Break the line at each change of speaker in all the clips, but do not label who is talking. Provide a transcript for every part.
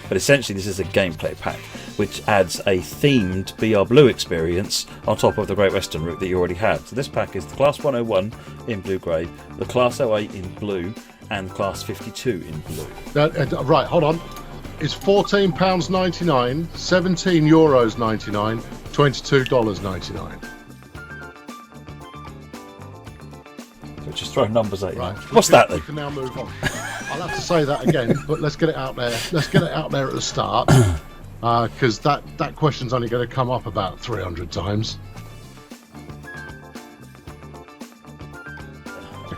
But essentially this is a gameplay pack which adds a themed BR Blue experience on top of the Great Western route that you already had. So this pack is the Class 101 in blue-grey, the Class 08 in blue, and Class 52 in blue.
Right, hold on. It's £14.99, €17.99, $22.99.
So just throw numbers at you.
Right.
What's that then?
We can now move on. I'll have to say that again, but let's get it out there. Let's get it out there at the start, because that question's only going to come up about 300 times.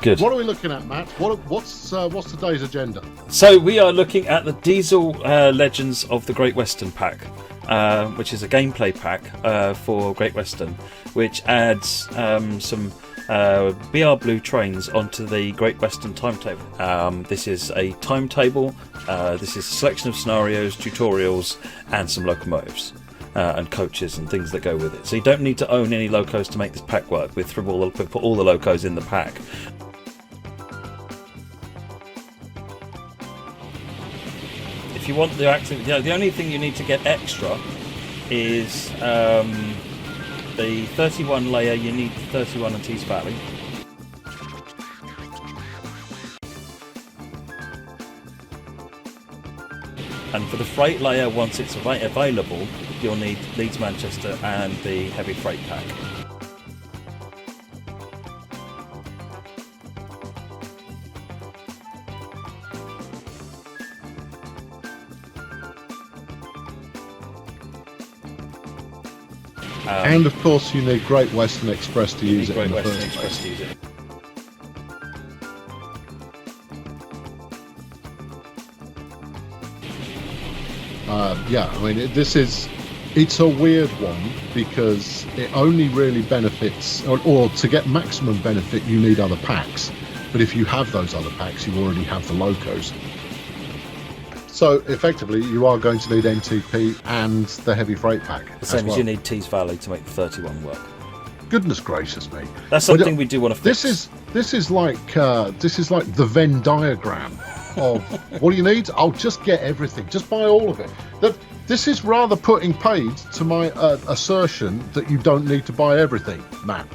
Good.
What are we looking at, Matt? What's today's agenda?
So we are looking at the Diesel Legends of the Great Western pack, which is a gameplay pack for Great Western, which adds some BR Blue trains onto the Great Western timetable. This is a timetable. This is a selection of scenarios, tutorials, and some locomotives. And coaches and things that go with it. So you don't need to own any locos to make this pack work. We put all the locos in the pack. If you want the active, the only thing you need to get extra is the 31 layer. You need 31 and Tees Valley. And for the freight layer, once it's available, you'll need Leeds Manchester and the heavy freight pack.
And of course, you need Great Western Express to use it.
Great Western Express to use it.
Yeah, I mean, it's a weird one because it only really benefits, or to get maximum benefit, you need other packs. But if you have those other packs, you already have the locos. So effectively, you are going to need NTP and the heavy freight pack.
The same as you need Tees Valley to make the 31 work.
Goodness gracious me!
That's something we do want to fix.
This is like the Venn diagram of what do you need? I'll just get everything. Just buy all of it. This is rather putting paid to my assertion that you don't need to buy everything, Matt.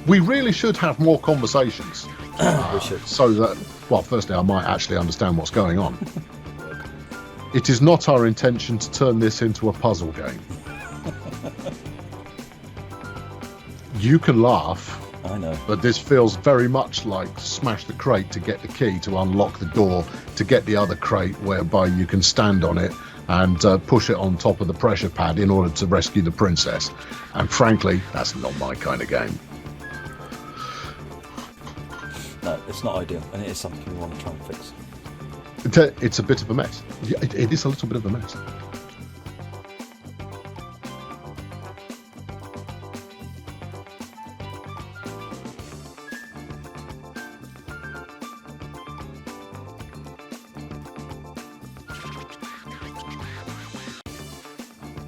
We really should have more conversations.
We should.
So that, well, firstly, I might actually understand what's going on. It is not our intention to turn this into a puzzle game. You can laugh.
I know.
But this feels very much like smash the crate to get the key to unlock the door to get the other crate, whereby you can stand on it and push it on top of the pressure pad in order to rescue the princess. And frankly, that's not my kind of game.
No, it's not ideal, and it is something we want to try and fix.
It's a bit of a mess. It is a little bit of a mess.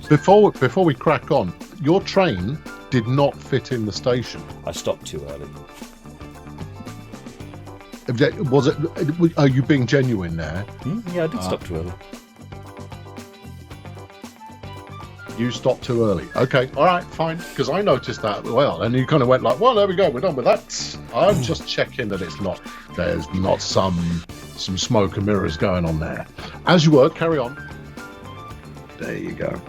Before we crack on, your train did not fit in the station.
I stopped too early.
Was it? Are you being genuine there?
Yeah, I did stop too early.
You stopped too early. Okay, all right, fine. Because I noticed that as well, and you kind of went like, "Well, there we go, we're done with that." I'm just checking that there's not some smoke and mirrors going on there. As you were, carry on. There you go.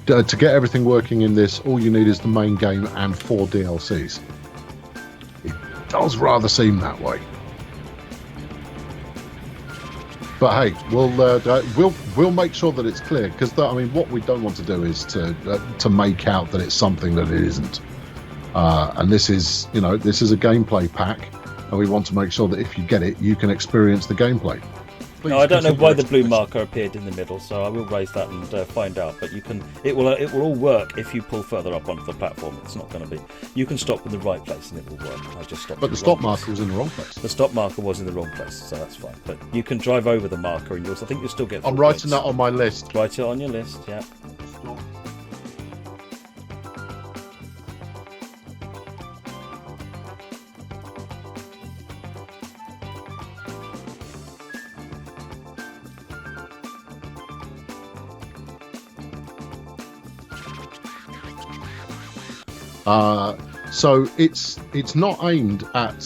To get everything working in this, all you need is the main game and 4 DLCs. It does rather seem that way. But hey, we'll make sure that it's clear, because I mean, what we don't want to do is to make out that it's something that it isn't. And this is a gameplay pack, and we want to make sure that if you get it, you can experience the gameplay.
No, I don't know why the blue marker appeared in the middle, so I will raise that and find out. But it will all work if you pull further up onto the platform. It's not going to be. You can stop in the right place and it will work. I just stopped.
But the stop marker was in the wrong place.
The stop marker was in the wrong place, so that's fine. But you can drive over the marker, and I think you'll still get.
I'm writing that on my list.
Write it on your list, yeah.
So it's not aimed at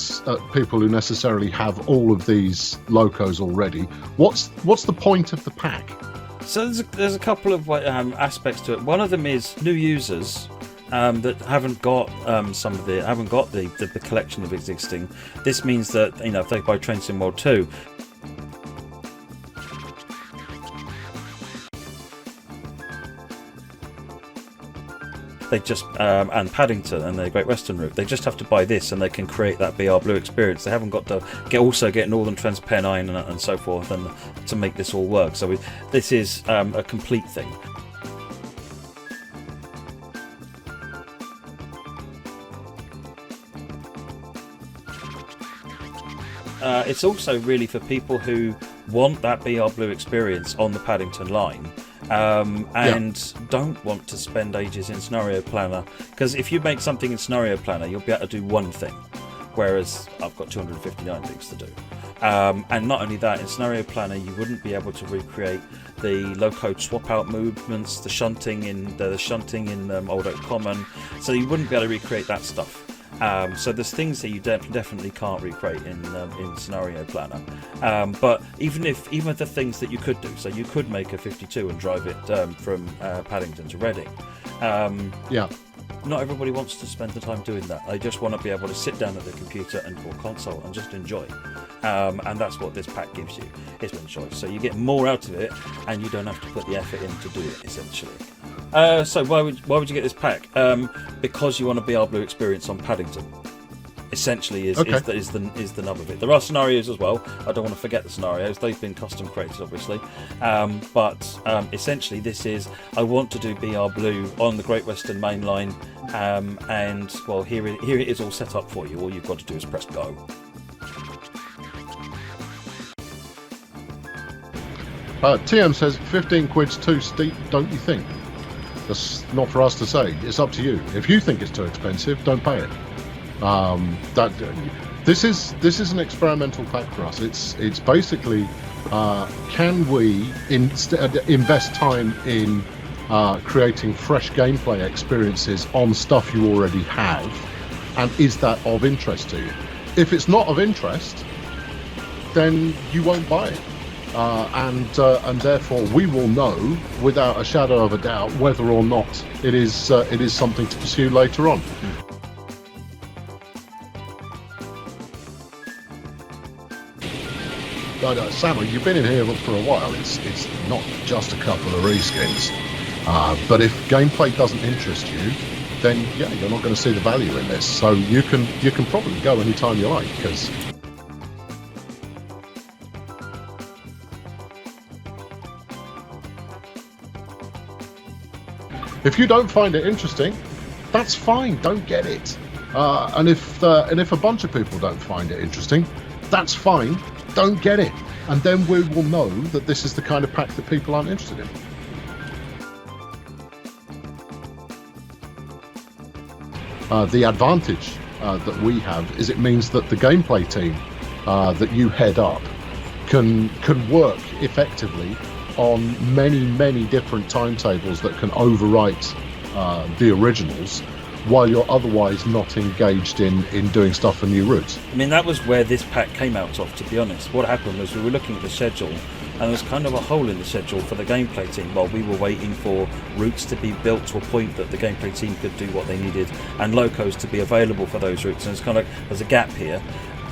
people who necessarily have all of these locos already. What's the point of the pack?
So there's a couple of aspects to it. One of them is new users that haven't got the collection of existing. This means that if they buy Train Sim World 2, they just and Paddington and the Great Western route, they just have to buy this and they can create that BR Blue experience. They haven't got to get Northern Transpennine and so forth and to make this all work. So this is a complete thing. It's also really for people who want that BR Blue experience on the Paddington line. And don't want to spend ages in Scenario Planner, because if you make something in Scenario Planner, you'll be able to do one thing, whereas I've got 259 things to do. And not only that, in Scenario Planner you wouldn't be able to recreate the low-code swap-out movements, the shunting in Old Oak Common, so you wouldn't be able to recreate that stuff. So there's things that you definitely can't recreate in Scenario Planner. But even the things that you could do, so you could make a 52 and drive it from Paddington to Reading. Not everybody wants to spend the time doing that. They just want to be able to sit down at the computer or console and just enjoy. And that's what this pack gives you. It's one choice. So you get more out of it, and you don't have to put the effort in to do it, essentially. So why would you get this pack? Because you want a BR Blue experience on Paddington. Essentially, is the nub of it. There are scenarios as well. I don't want to forget the scenarios. They've been custom created, obviously. But essentially, this is I want to do BR Blue on the Great Western Main Line, and well, here it is all set up for you. All you've got to do is press go.
TM says 15 quid's too steep, don't you think? That's not for us to say. It's up to you. If you think it's too expensive, don't pay it. This is an experimental pack for us. It's basically can we invest time in creating fresh gameplay experiences on stuff you already have, and is that of interest to you? If it's not of interest, then you won't buy it. And therefore we will know without a shadow of a doubt whether or not it is something to pursue later on. Samuel, you've been in here for a while. It's not just a couple of reskins, but if gameplay doesn't interest you, then yeah, you're not going to see the value in this. So you can probably go anytime you like, because if you don't find it interesting, that's fine. Don't get it. And if a bunch of people don't find it interesting, that's fine. Don't get it. And then we will know that this is the kind of pack that people aren't interested in. The advantage that we have is it means that the gameplay team that you head up can work effectively on many different timetables that can overwrite the originals, while you're otherwise not engaged in doing stuff for new routes.
I mean, that was where this pack came out of, to be honest. What happened was we were looking at the schedule, and there was kind of a hole in the schedule for the gameplay team while we were waiting for routes to be built to a point that the gameplay team could do what they needed, and locos to be available for those routes. And it's kind of, there's a gap here.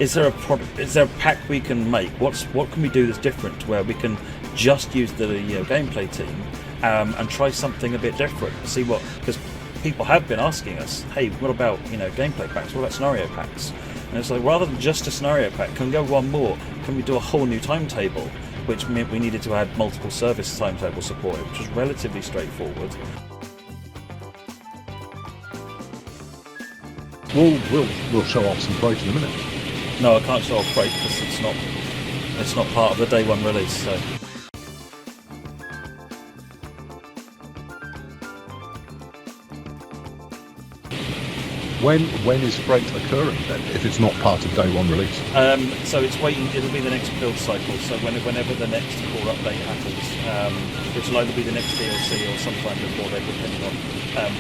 Is there a product? Is there a pack we can make? What can we do that's different, where we can just use the gameplay team and try something a bit different? See what, because people have been asking us, hey, what about gameplay packs? What about scenario packs? And it's like, rather than just a scenario pack, can we go one more? Can we do a whole new timetable? Which meant we needed to add multiple service timetable support, which was relatively straightforward.
We'll show off some Freight in a minute.
No, I can't show off Freight because it's not part of the day one release. So.
When is freight occurring then, if it's not part of day one release?
So it's waiting. It'll be the next build cycle. So whenever the next core update happens, which will either be the next DLC or sometime before then, depending on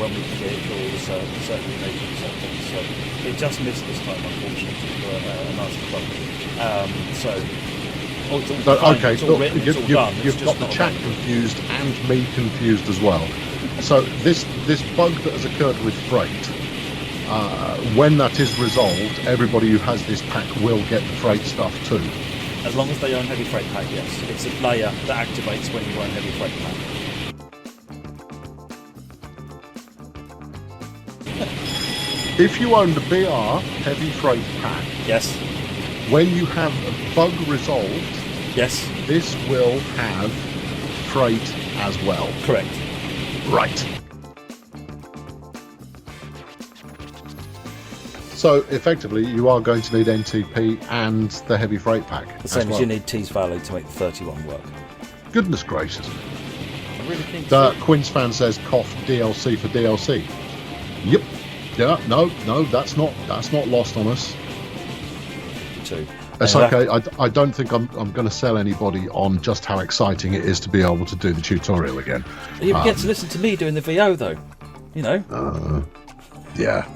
when we can get it for all the certifications and things. So it just missed this time, unfortunately, for a nasty bug. It's all fine.
Okay,
It's all written. It's all done.
You've got the chat confused and me confused as well. So this bug that has occurred with freight. When that is resolved, everybody who has this pack will get the freight stuff too.
As long as they own heavy freight pack, yes. It's a layer that activates when you own heavy freight pack.
If you own the BR heavy freight pack,
Yes.
when you have a bug resolved,
Yes.
this will have freight as well.
Correct.
Right. So effectively, you are going to need NTP and the heavy freight pack.
The same as
well.
you need T's Valley to make the 31 work.
Goodness gracious.
I really think
Quince fan says cough DLC for DLC. Yep. Yeah. No. That's not lost on us.
too.
It's okay. I don't think I'm going to sell anybody on just how exciting it is to be able to do the tutorial again.
You get to listen to me doing the VO though. You know.
Yeah.